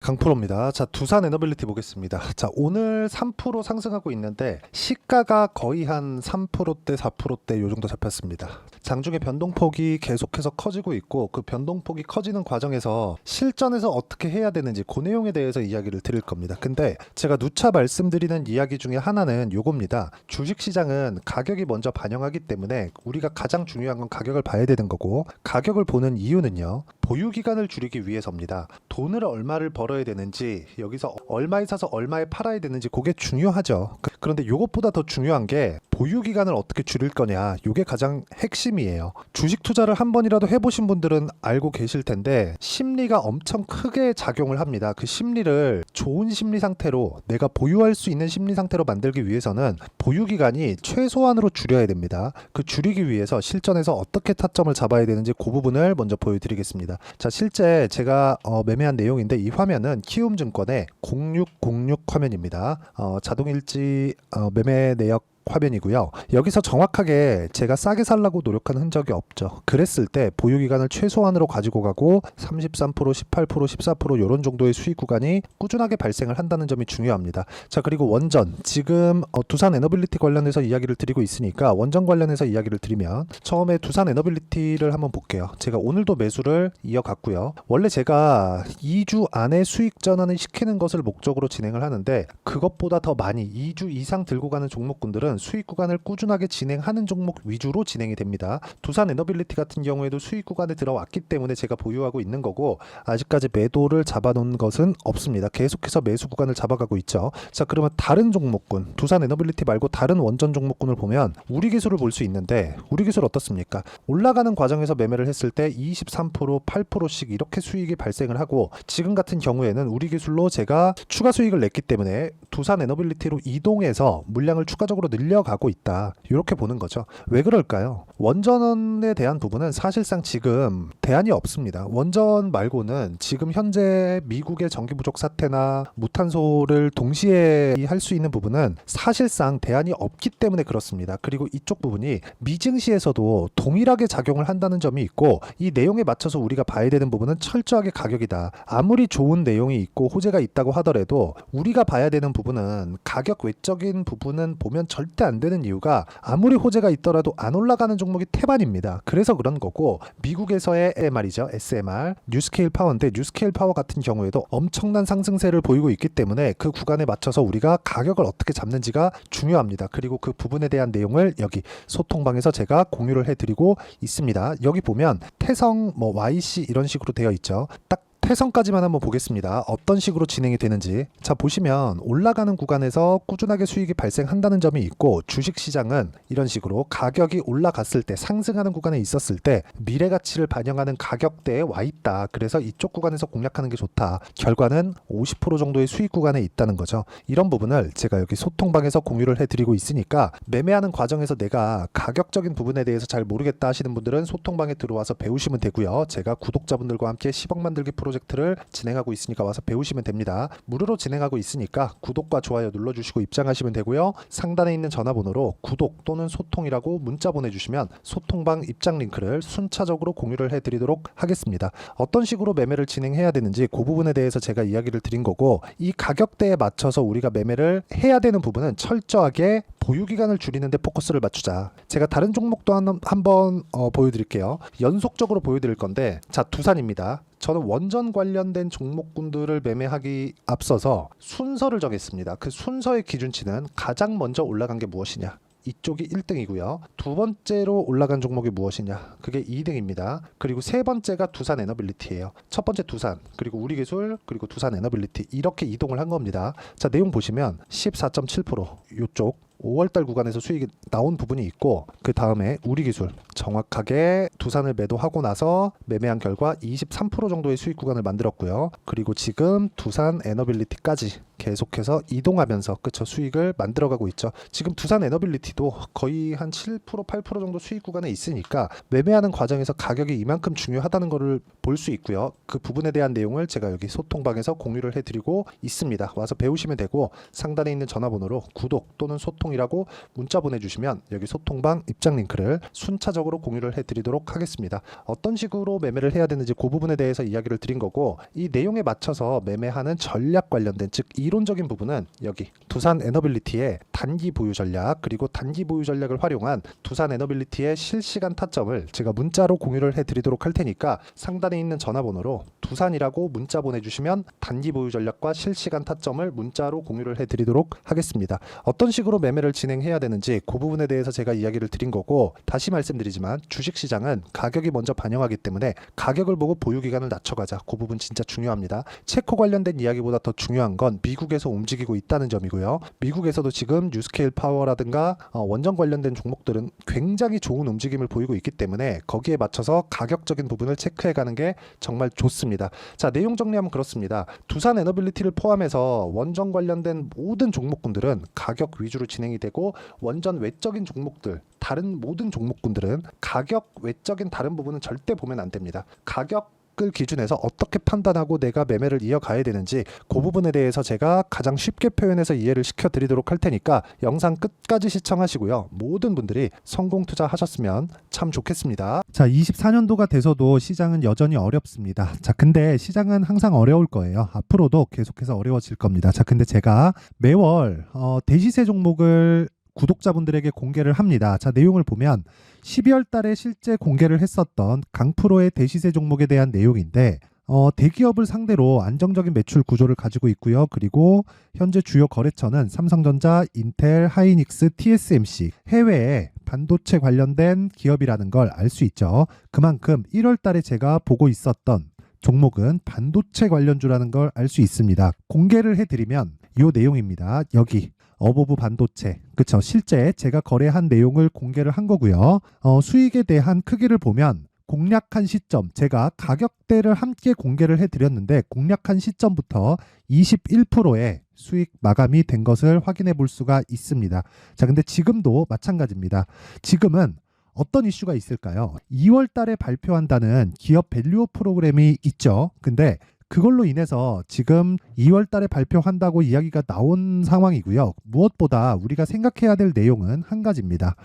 강프로입니다. 자, 두산 에너빌리티 보겠습니다. 자, 오늘 3% 상승하고 있는데 시가가 거의 한 3%대, 4%대 요 정도 잡혔습니다. 장중에 변동폭이 계속해서 커지고 있고 그 변동폭이 커지는 과정에서 실전에서 어떻게 해야 되는지 그 내용에 대해서 이야기를 드릴 겁니다. 근데 제가 누차 말씀드리는 이야기 중에 하나는 요겁니다. 주식시장은 가격이 먼저 반영하기 때문에 우리가 가장 중요한 건 가격을 봐야 되는 거고, 가격을 보는 이유는요, 보유기간을 줄이기 위해서입니다. 돈을 얼마를 벌어야 되는지, 여기서 얼마에 사서 얼마에 팔아야 되는지 그게 중요하죠. 그런데 이것보다 더 중요한 게 보유기간을 어떻게 줄일 거냐, 이게 가장 핵심이에요. 주식 투자를 한 번이라도 해보신 분들은 알고 계실 텐데 심리가 엄청 크게 작용을 합니다. 그 심리를 좋은 심리 상태로, 내가 보유할 수 있는 심리 상태로 만들기 위해서는 보유기간이 최소한으로 줄여야 됩니다. 그 줄이기 위해서 실전에서 어떻게 타점을 잡아야 되는지 그 부분을 먼저 보여드리겠습니다. 자, 실제 제가 매매한 내용인데 이 화면은 키움증권의 0606 화면입니다. 자동일지 매매 내역 화면이고요. 여기서 정확하게 제가 싸게 살라고 노력한 흔적이 없죠. 그랬을 때 보유기간을 최소한으로 가지고 가고 33%, 18%, 14% 이런 정도의 수익 구간이 꾸준하게 발생을 한다는 점이 중요합니다. 자, 그리고 원전, 지금 두산 에너빌리티 관련해서 이야기를 드리고 있으니까 원전 관련해서 이야기를 드리면, 처음에 두산 에너빌리티를 한번 볼게요. 제가 오늘도 매수를 이어갔고요. 원래 제가 2주 안에 수익 전환을 시키는 것을 목적으로 진행을 하는데, 그것보다 더 많이 2주 이상 들고 가는 종목군들은 수익 구간을 꾸준하게 진행하는 종목 위주로 진행이 됩니다. 두산 에너빌리티 같은 경우에도 수익 구간에 들어왔기 때문에 제가 보유하고 있는 거고, 아직까지 매도를 잡아놓은 것은 없습니다. 계속해서 매수 구간을 잡아가고 있죠. 자, 그러면 다른 종목군, 두산 에너빌리티 말고 다른 원전 종목군을 보면 우리 기술을 볼 수 있는데, 우리 기술 어떻습니까? 올라가는 과정에서 매매를 했을 때 23%, 8%씩 이렇게 수익이 발생을 하고, 지금 같은 경우에는 우리 기술로 제가 추가 수익을 냈기 때문에 두산 에너빌리티로 이동해서 물량을 추가적으로 늘려가고 있다, 이렇게 보는 거죠. 왜 그럴까요? 원전에 대한 부분은 사실상 지금 대안이 없습니다. 원전 말고는 지금 현재 미국의 전기 부족 사태나 무탄소를 동시에 할 수 있는 부분은 사실상 대안이 없기 때문에 그렇습니다. 그리고 이쪽 부분이 미증시에서도 동일하게 작용을 한다는 점이 있고, 이 내용에 맞춰서 우리가 봐야 되는 부분은 철저하게 가격이다. 아무리 좋은 내용이 있고 호재가 있다고 하더라도 우리가 봐야 되는 부분은 가격 외적인 부분은 보면 절대 안 되는 이유가, 아무리 호재가 있더라도 안 올라가는 종목이 태반입니다. 그래서 그런 거고, 미국에서의 말이죠, SMR, 뉴스케일 파워인데, 뉴스케일 파워 같은 경우에도 엄청난 상승세를 보이고 있기 때문에 그 구간에 맞춰서 우리가 가격을 어떻게 잡는지가 중요합니다. 그리고 그 부분에 대한 내용을 여기 소통방에서 제가 공유를 해드리고 있습니다. 여기 보면 태성, YC 이런 식으로 되어 있죠. 딱 태성까지만 한번 보겠습니다. 어떤 식으로 진행이 되는지. 자, 보시면 올라가는 구간에서 꾸준하게 수익이 발생한다는 점이 있고, 주식시장은 이런 식으로 가격이 올라갔을 때, 상승하는 구간에 있었을 때 미래 가치를 반영하는 가격대에 와 있다. 그래서 이쪽 구간에서 공략하는 게 좋다. 결과는 50% 정도의 수익 구간에 있다는 거죠. 이런 부분을 제가 여기 소통방에서 공유를 해드리고 있으니까, 매매하는 과정에서 내가 가격적인 부분에 대해서 잘 모르겠다 하시는 분들은 소통방에 들어와서 배우시면 되고요. 제가 구독자분들과 함께 10억 만들기 프로젝트를 진행하고 있으니까 와서 배우시면 됩니다. 무료로 진행하고 있으니까 구독과 좋아요 눌러주시고 입장하시면 되고요. 상단에 있는 전화번호로 구독 또는 소통이라고 문자 보내주시면 소통방 입장 링크를 순차적으로 공유를 해드리도록 하겠습니다. 어떤 식으로 매매를 진행해야 되는지 그 부분에 대해서 제가 이야기를 드린 거고, 이 가격대에 맞춰서 우리가 매매를 해야 되는 부분은 철저하게 보유기간을 줄이는데 포커스를 맞추자. 제가 다른 종목도 한번 보여드릴게요. 연속적으로 보여드릴 건데, 자, 두산입니다. 저는 원전 관련된 종목군들을 매매하기 앞서서 순서를 정했습니다. 그 순서의 기준치는 가장 먼저 올라간 게 무엇이냐, 이쪽이 1등이고요. 두 번째로 올라간 종목이 무엇이냐, 그게 2등입니다. 그리고 세 번째가 두산 에너빌리티예요. 첫 번째 두산, 그리고 우리기술, 그리고 두산 에너빌리티, 이렇게 이동을 한 겁니다. 자, 내용 보시면 14.7% 이쪽 5월달 구간에서 수익이 나온 부분이 있고, 그 다음에 우리기술 정확하게 두산을 매도하고 나서 매매한 결과 23% 정도의 수익 구간을 만들었고요. 그리고 지금 두산 에너빌리티까지 계속해서 이동하면서 그쵸, 수익을 만들어가고 있죠. 지금 두산 에너빌리티도 거의 한 7%, 8% 정도 수익 구간에 있으니까 매매하는 과정에서 가격이 이만큼 중요하다는 것을 볼 수 있고요. 그 부분에 대한 내용을 제가 여기 소통방에서 공유를 해드리고 있습니다. 와서 배우시면 되고, 상단에 있는 전화번호로 구독 또는 소통이라고 문자 보내주시면 여기 소통방 입장 링크를 순차적으로 구체적으로 공유를 해드리도록 하겠습니다. 어떤 식으로 매매를 해야 되는지 그 부분에 대해서 이야기를 드린 거고, 이 내용에 맞춰서 매매하는 전략 관련된, 즉 이론적인 부분은 여기 두산 에너빌리티의 단기 보유 전략, 그리고 단기 보유 전략을 활용한 두산 에너빌리티의 실시간 타점을 제가 문자로 공유를 해드리도록 할 테니까 상단에 있는 전화번호로 두산이라고 문자 보내주시면 단기 보유 전략과 실시간 타점을 문자로 공유를 해드리도록 하겠습니다. 어떤 식으로 매매를 진행해야 되는지 그 부분에 대해서 제가 이야기를 드린 거고, 다시 말씀드리지만 주식시장은 가격이 먼저 반영하기 때문에 가격을 보고 보유기간을 낮춰가자, 그 부분 진짜 중요합니다. 체코 관련된 이야기보다 더 중요한 건 미국에서 움직이고 있다는 점이고요. 미국에서도 지금 뉴스케일 파워라든가 원전 관련된 종목들은 굉장히 좋은 움직임을 보이고 있기 때문에 거기에 맞춰서 가격적인 부분을 체크해가는 게 정말 좋습니다. 자, 내용 정리하면 그렇습니다. 두산 에너빌리티를 포함해서 원전 관련된 모든 종목군들은 가격 위주로 진행이 되고, 원전 외적인 종목들, 다른 모든 종목군들은 가격 외적인 다른 부분은 절대 보면 안 됩니다. 가격을 기준해서 어떻게 판단하고 내가 매매를 이어가야 되는지 그 부분에 대해서 제가 가장 쉽게 표현해서 이해를 시켜드리도록 할 테니까 영상 끝까지 시청하시고요. 모든 분들이 성공 투자하셨으면 참 좋겠습니다. 자, 24년도가 돼서도 시장은 여전히 어렵습니다. 자, 근데 시장은 항상 어려울 거예요. 앞으로도 계속해서 어려워질 겁니다. 자, 근데 제가 매월 대시세 종목을 구독자분들에게 공개를 합니다. 자, 내용을 보면 12월 달에 실제 공개를 했었던 강프로의 대시세 종목에 대한 내용인데, 대기업을 상대로 안정적인 매출 구조를 가지고 있고요. 그리고 현재 주요 거래처는 삼성전자, 인텔, 하이닉스, TSMC, 해외에 반도체 관련된 기업이라는 걸 알 수 있죠. 그만큼 1월 달에 제가 보고 있었던 종목은 반도체 관련주라는 걸 알 수 있습니다. 공개를 해드리면 이 내용입니다. 여기 어보브 반도체, 그쵸? 실제 제가 거래한 내용을 공개를 한 거고요. 수익에 대한 크기를 보면 공략한 시점, 제가 가격대를 함께 공개를 해드렸는데 공략한 시점부터 21%의 수익 마감이 된 것을 확인해 볼 수가 있습니다. 자, 근데 지금도 마찬가지입니다. 지금은 어떤 이슈가 있을까요? 2월 달에 발표한다는 기업 밸류업 프로그램이 있죠. 근데 그걸로 인해서 지금 2월 달에 발표한다고 이야기가 나온 상황이고요. 무엇보다 우리가 생각해야 될 내용은 한 가지입니다.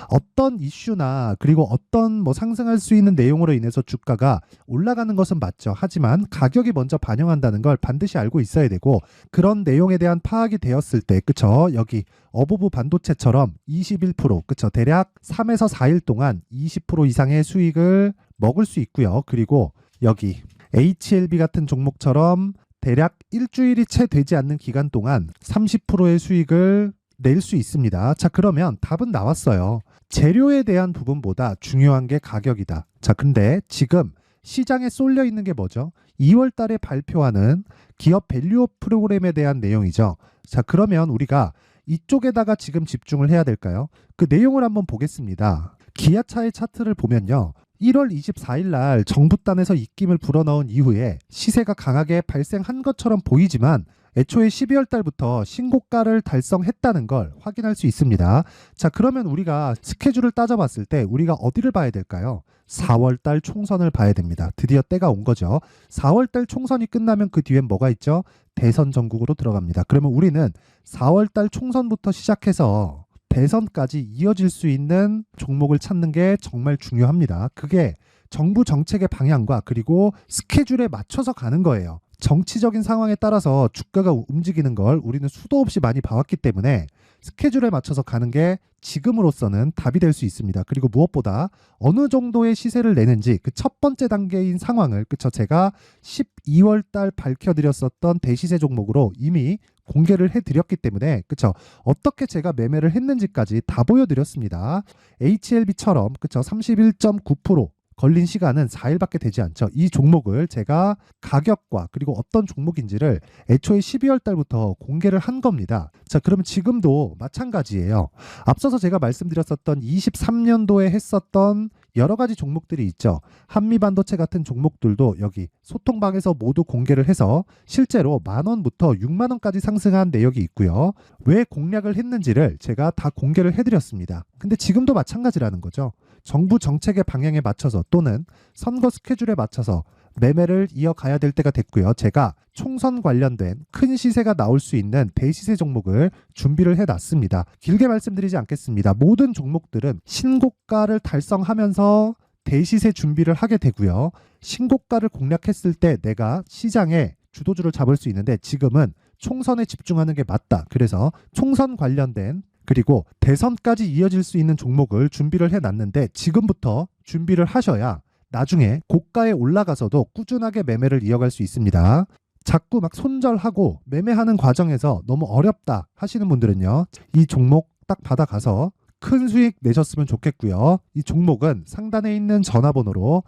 어떤 이슈나 그리고 어떤 상승할 수 있는 내용으로 인해서 주가가 올라가는 것은 맞죠. 하지만 가격이 먼저 반영한다는 걸 반드시 알고 있어야 되고, 그런 내용에 대한 파악이 되었을 때, 그쵸? 여기 어보브 반도체처럼 21%, 그쵸? 대략 3에서 4일 동안 20% 이상의 수익을 먹을 수 있고요. 그리고 여기 HLB 같은 종목처럼 대략 일주일이 채 되지 않는 기간 동안 30%의 수익을 낼 수 있습니다. 자, 그러면 답은 나왔어요. 재료에 대한 부분보다 중요한 게 가격이다. 자, 근데 지금 시장에 쏠려 있는 게 뭐죠? 2월 달에 발표하는 기업 밸류업 프로그램에 대한 내용이죠. 자, 그러면 우리가 이쪽에다가 지금 집중을 해야 될까요? 그 내용을 한번 보겠습니다. 기아차의 차트를 보면요. 1월 24일 날 정부단에서 입김을 불어넣은 이후에 시세가 강하게 발생한 것처럼 보이지만 애초에 12월 달부터 신고가를 달성했다는 걸 확인할 수 있습니다. 자, 그러면 우리가 스케줄을 따져봤을 때 우리가 어디를 봐야 될까요? 4월 달 총선을 봐야 됩니다. 드디어 때가 온 거죠. 4월 달 총선이 끝나면 그 뒤엔 뭐가 있죠? 대선 전국으로 들어갑니다. 그러면 우리는 4월 달 총선부터 시작해서 대선까지 이어질 수 있는 종목을 찾는 게 정말 중요합니다. 그게 정부 정책의 방향과 그리고 스케줄에 맞춰서 가는 거예요. 정치적인 상황에 따라서 주가가 움직이는 걸 우리는 수도 없이 많이 봐왔기 때문에 스케줄에 맞춰서 가는 게 지금으로서는 답이 될 수 있습니다. 그리고 무엇보다 어느 정도의 시세를 내는지 그 첫 번째 단계인 상황을, 그쵸? 제가 12월 달 밝혀드렸었던 대시세 종목으로 이미 공개를 해드렸기 때문에, 그쵸? 어떻게 제가 매매를 했는지까지 다 보여드렸습니다. HLB처럼, 그쵸? 31.9% 걸린 시간은 4일밖에 되지 않죠. 이 종목을 제가 가격과 그리고 어떤 종목인지를 애초에 12월 달부터 공개를 한 겁니다. 자, 그러면 지금도 마찬가지예요. 앞서서 제가 말씀드렸었던 23년도에 했었던 여러 가지 종목들이 있죠. 한미반도체 같은 종목들도 여기 소통방에서 모두 공개를 해서 실제로 10,000원부터 60,000원까지 상승한 내역이 있고요. 왜 공략을 했는지를 제가 다 공개를 해드렸습니다. 근데 지금도 마찬가지라는 거죠. 정부 정책의 방향에 맞춰서 또는 선거 스케줄에 맞춰서 매매를 이어가야 될 때가 됐고요. 제가 총선 관련된 큰 시세가 나올 수 있는 대시세 종목을 준비를 해놨습니다. 길게 말씀드리지 않겠습니다. 모든 종목들은 신고가를 달성하면서 대시세 준비를 하게 되고요. 신고가를 공략했을 때 내가 시장에 주도주를 잡을 수 있는데 지금은 총선에 집중하는 게 맞다. 그래서 총선 관련된 그리고 대선까지 이어질 수 있는 종목을 준비를 해놨는데 지금부터 준비를 하셔야 나중에 고가에 올라가서도 꾸준하게 매매를 이어갈 수 있습니다. 자꾸 막 손절하고 매매하는 과정에서 너무 어렵다 하시는 분들은요. 이 종목 딱 받아가서 큰 수익 내셨으면 좋겠고요. 이 종목은 상단에 있는 전화번호로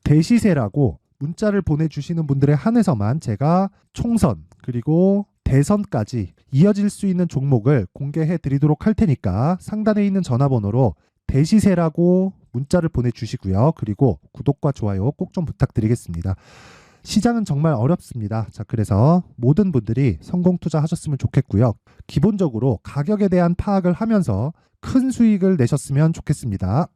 대시세라고 문자를 보내주시는 분들에 한해서만 제가 총선 그리고 대선까지 이어질 수 있는 종목을 공개해 드리도록 할 테니까 상단에 있는 전화번호로 대시세라고 문자를 보내주시고요. 그리고 구독과 좋아요 꼭 좀 부탁드리겠습니다. 시장은 정말 어렵습니다. 자, 그래서 모든 분들이 성공 투자하셨으면 좋겠고요. 기본적으로 가격에 대한 파악을 하면서 큰 수익을 내셨으면 좋겠습니다.